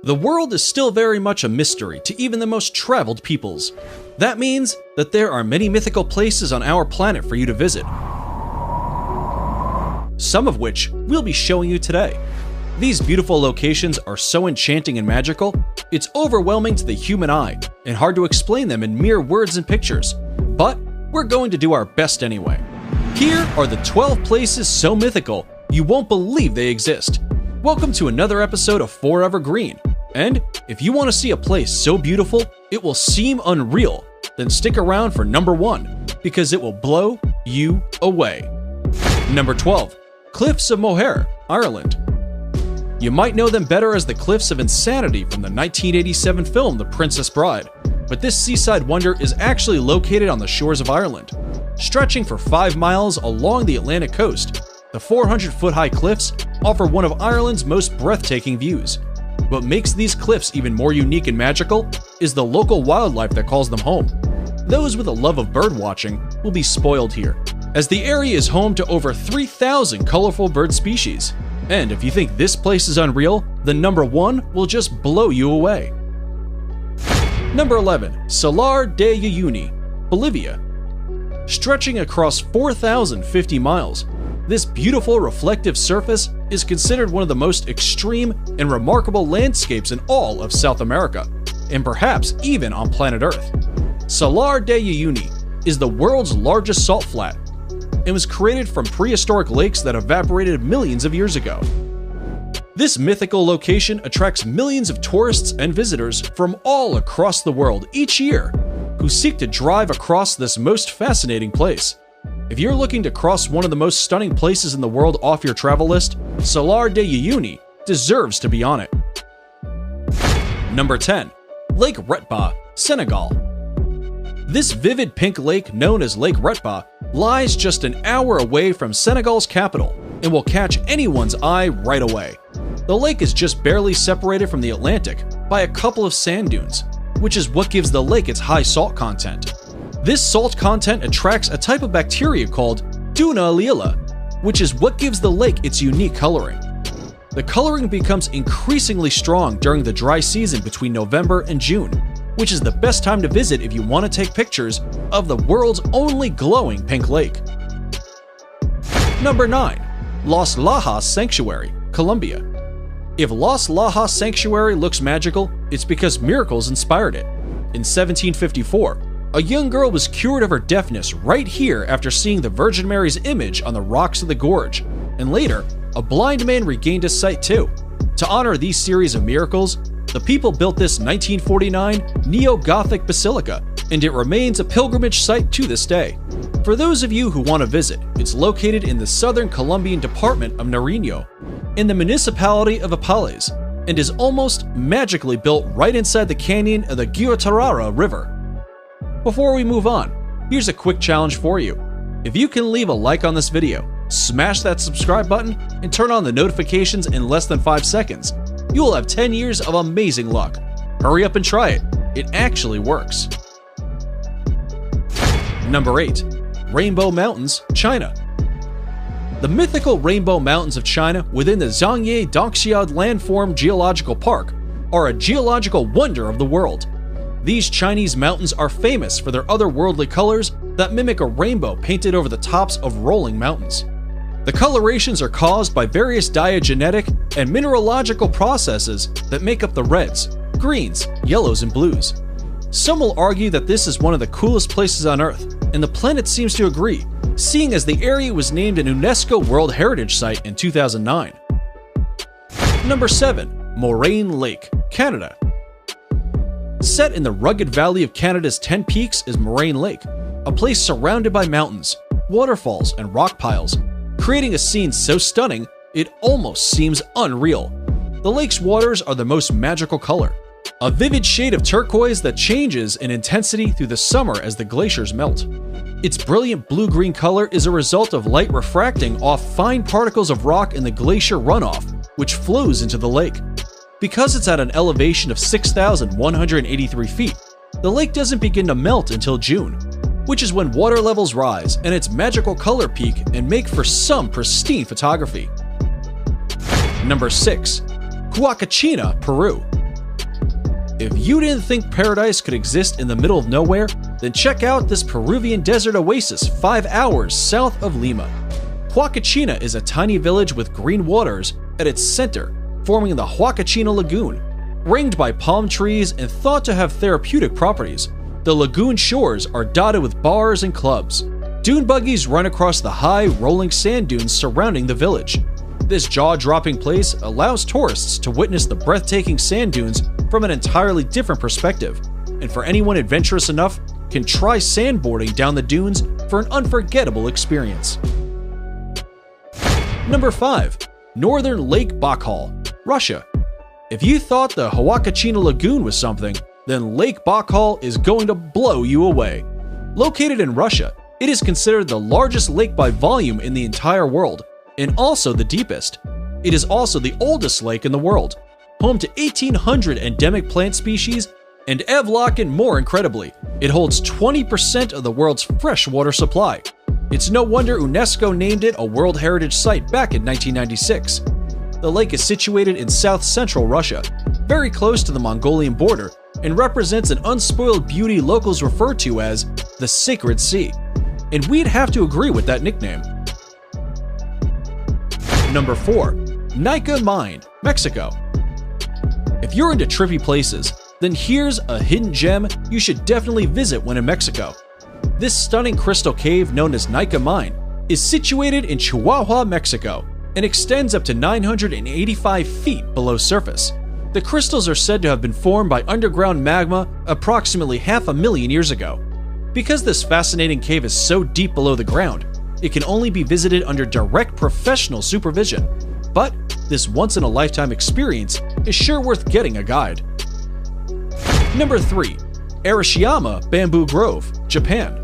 The world is still very much a mystery to even the most traveled peoples. That means that there are many mythical places on our planet for you to visit, some of which we'll be showing you today. These beautiful locations are so enchanting and magical, it's overwhelming to the human eye and hard to explain them in mere words and pictures. But we're going to do our best anyway. Here are the 12 places so mythical you won't believe they exist. Welcome to another episode of Forever Green. And if you want to see a place so beautiful it will seem unreal, then stick around for number 1, because it will blow you away. Number 12. Cliffs of Moher, Ireland. You might know them better as the Cliffs of Insanity from the 1987 film The Princess Bride, but this seaside wonder is actually located on the shores of Ireland. Stretching for 5 miles along the Atlantic coast, the 400-foot-high cliffs offer one of Ireland's most breathtaking views. What makes these cliffs even more unique and magical is the local wildlife that calls them home. Those with a love of birdwatching will be spoiled here, as the area is home to over 3,000 colorful bird species. And if you think this place is unreal, then number 1 will just blow you away. Number 11. Salar de Uyuni, Bolivia. Stretching across 4,050 miles, this beautiful reflective surface is considered one of the most extreme and remarkable landscapes in all of South America, and perhaps even on planet Earth. Salar de Uyuni is the world's largest salt flat and was created from prehistoric lakes that evaporated millions of years ago. This mythical location attracts millions of tourists and visitors from all across the world each year who seek to drive across this most fascinating place. If you're looking to cross one of the most stunning places in the world off your travel list, Salar de Uyuni deserves to be on it. Number 10. Lake Retba, Senegal. This vivid pink lake known as Lake Retba lies just an hour away from Senegal's capital and will catch anyone's eye right away. The lake is just barely separated from the Atlantic by a couple of sand dunes, which is what gives the lake its high salt content. This salt content attracts a type of bacteria called Duna Lila, which is what gives the lake its unique coloring. The coloring becomes increasingly strong during the dry season between November and June, which is the best time to visit if you want to take pictures of the world's only glowing pink lake. Number 9. Los Lajas Sanctuary, Colombia. If Los Lajas Sanctuary looks magical, it's because miracles inspired it. In 1754, a young girl was cured of her deafness right here after seeing the Virgin Mary's image on the rocks of the gorge, and later, a blind man regained his sight too. To honor these series of miracles, the people built this 1949 neo-Gothic basilica, and it remains a pilgrimage site to this day. For those of you who want to visit, it's located in the southern Colombian department of Nariño, in the municipality of Apales, and is almost magically built right inside the canyon of the Guatarrara River. Before we move on, here's a quick challenge for you. If you can leave a like on this video, smash that subscribe button, and turn on the notifications in less than 5 seconds, you will have 10 years of amazing luck. Hurry up and try it. It actually works. Number 8. Rainbow Mountains, China. The mythical Rainbow Mountains of China within the Zhangye Dongxiad Landform Geological Park are a geological wonder of the world. These Chinese mountains are famous for their otherworldly colors that mimic a rainbow painted over the tops of rolling mountains. The colorations are caused by various diagenetic and mineralogical processes that make up the reds, greens, yellows, and blues. Some will argue that this is one of the coolest places on Earth, and the planet seems to agree, seeing as the area was named an UNESCO World Heritage Site in 2009. Number 7. Moraine Lake, Canada. Set in the rugged valley of Canada's 10 Peaks is Moraine Lake, a place surrounded by mountains, waterfalls, and rock piles, creating a scene so stunning it almost seems unreal. The lake's waters are the most magical color, a vivid shade of turquoise that changes in intensity through the summer as the glaciers melt. Its brilliant blue-green color is a result of light refracting off fine particles of rock in the glacier runoff, which flows into the lake. Because it's at an elevation of 6,183 feet, the lake doesn't begin to melt until June, which is when water levels rise and its magical color peak and make for some pristine photography. Number 6. Huacachina, Peru. If you didn't think paradise could exist in the middle of nowhere, then check out this Peruvian desert oasis 5 hours south of Lima. Huacachina is a tiny village with green waters at its center, forming the Huacachina Lagoon. Ringed by palm trees and thought to have therapeutic properties, the lagoon shores are dotted with bars and clubs. Dune buggies run across the high, rolling sand dunes surrounding the village. This jaw-dropping place allows tourists to witness the breathtaking sand dunes from an entirely different perspective, and for anyone adventurous enough, can try sandboarding down the dunes for an unforgettable experience. Number 5. Northern Lake Baikal, Russia. If you thought the Huacachina Lagoon was something, then Lake Baikal is going to blow you away. Located in Russia, it is considered the largest lake by volume in the entire world, and also the deepest. It is also the oldest lake in the world, home to 1,800 endemic plant species, and Evlock, more incredibly, it holds 20% of the world's freshwater supply. It's no wonder UNESCO named it a World Heritage Site back in 1996. The lake is situated in south-central Russia, very close to the Mongolian border, and represents an unspoiled beauty locals refer to as the Sacred Sea. And we'd have to agree with that nickname. Number 4. Nika Mine, Mexico. If you're into trippy places, then here's a hidden gem you should definitely visit when in Mexico. This stunning crystal cave known as Nika Mine is situated in Chihuahua, Mexico, and extends up to 985 feet below surface. The crystals are said to have been formed by underground magma approximately 500,000 years ago. Because this fascinating cave is so deep below the ground, it can only be visited under direct professional supervision. But this once-in-a-lifetime experience is sure worth getting a guide. Number 3. Arashiyama Bamboo Grove, Japan.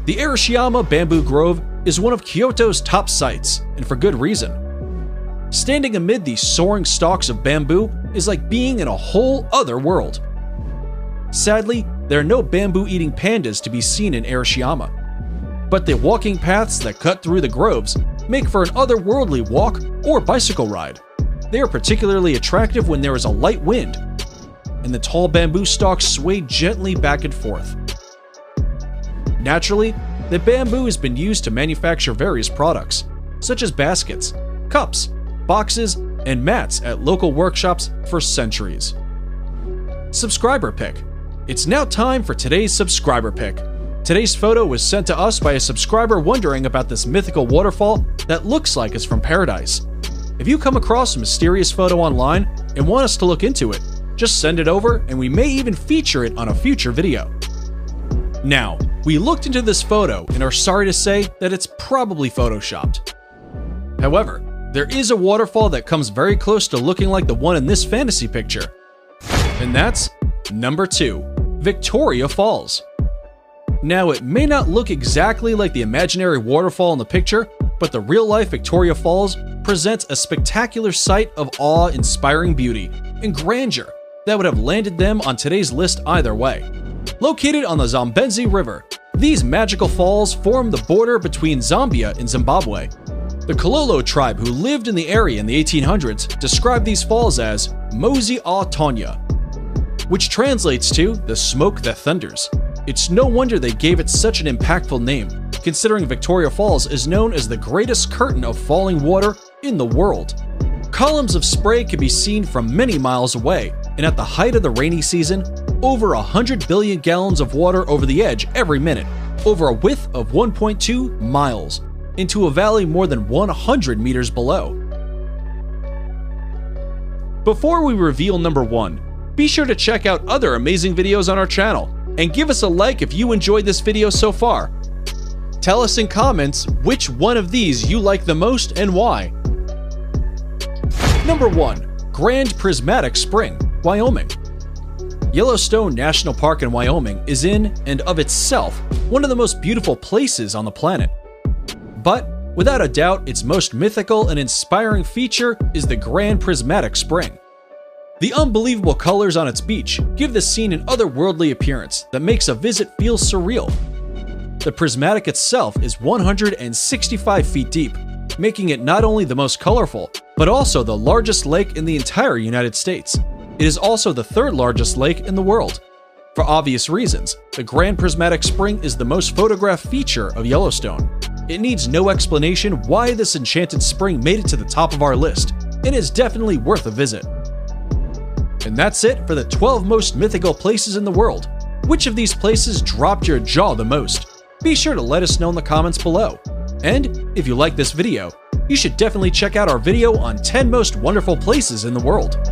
The Arashiyama Bamboo Grove is one of Kyoto's top sites, and for good reason. Standing amid these soaring stalks of bamboo is like being in a whole other world. Sadly, there are no bamboo-eating pandas to be seen in Arashiyama, but the walking paths that cut through the groves make for an otherworldly walk or bicycle ride. They are particularly attractive when there is a light wind, and the tall bamboo stalks sway gently back and forth. Naturally, the bamboo has been used to manufacture various products, such as baskets, cups, boxes, and mats at local workshops for centuries. Subscriber pick. It's now time for today's subscriber pick. Today's photo was sent to us by a subscriber wondering about this mythical waterfall that looks like it's from paradise. If you come across a mysterious photo online and want us to look into it, just send it over and we may even feature it on a future video. Now, we looked into this photo and are sorry to say that it's probably photoshopped. However, there is a waterfall that comes very close to looking like the one in this fantasy picture. And that's number 2, Victoria Falls. Now, it may not look exactly like the imaginary waterfall in the picture, but the real-life Victoria Falls presents a spectacular sight of awe-inspiring beauty and grandeur that would have landed them on today's list either way. Located on the Zambezi River, these magical falls form the border between Zambia and Zimbabwe. The Kololo tribe who lived in the area in the 1800s described these falls as Mosi a Tonya, which translates to the smoke that thunders. It's no wonder they gave it such an impactful name, considering Victoria Falls is known as the greatest curtain of falling water in the world. Columns of spray can be seen from many miles away, and at the height of the rainy season, over 100 billion gallons of water over the edge every minute, over a width of 1.2 miles, into a valley more than 100 meters below. Before we reveal number 1, be sure to check out other amazing videos on our channel, and give us a like if you enjoyed this video so far. Tell us in comments which one of these you like the most and why. Number 1. Grand Prismatic Spring, Wyoming. Yellowstone National Park in Wyoming is in and of itself one of the most beautiful places on the planet. But, without a doubt, its most mythical and inspiring feature is the Grand Prismatic Spring. The unbelievable colors on its beach give the scene an otherworldly appearance that makes a visit feel surreal. The prismatic itself is 165 feet deep, making it not only the most colorful, but also the largest lake in the entire United States. It is also the third largest lake in the world. For obvious reasons, the Grand Prismatic Spring is the most photographed feature of Yellowstone. It needs no explanation why this enchanted spring made it to the top of our list, and is definitely worth a visit. And that's it for the 12 most mythical places in the world. Which of these places dropped your jaw the most? Be sure to let us know in the comments below. And if you like this video, you should definitely check out our video on 10 most wonderful places in the world.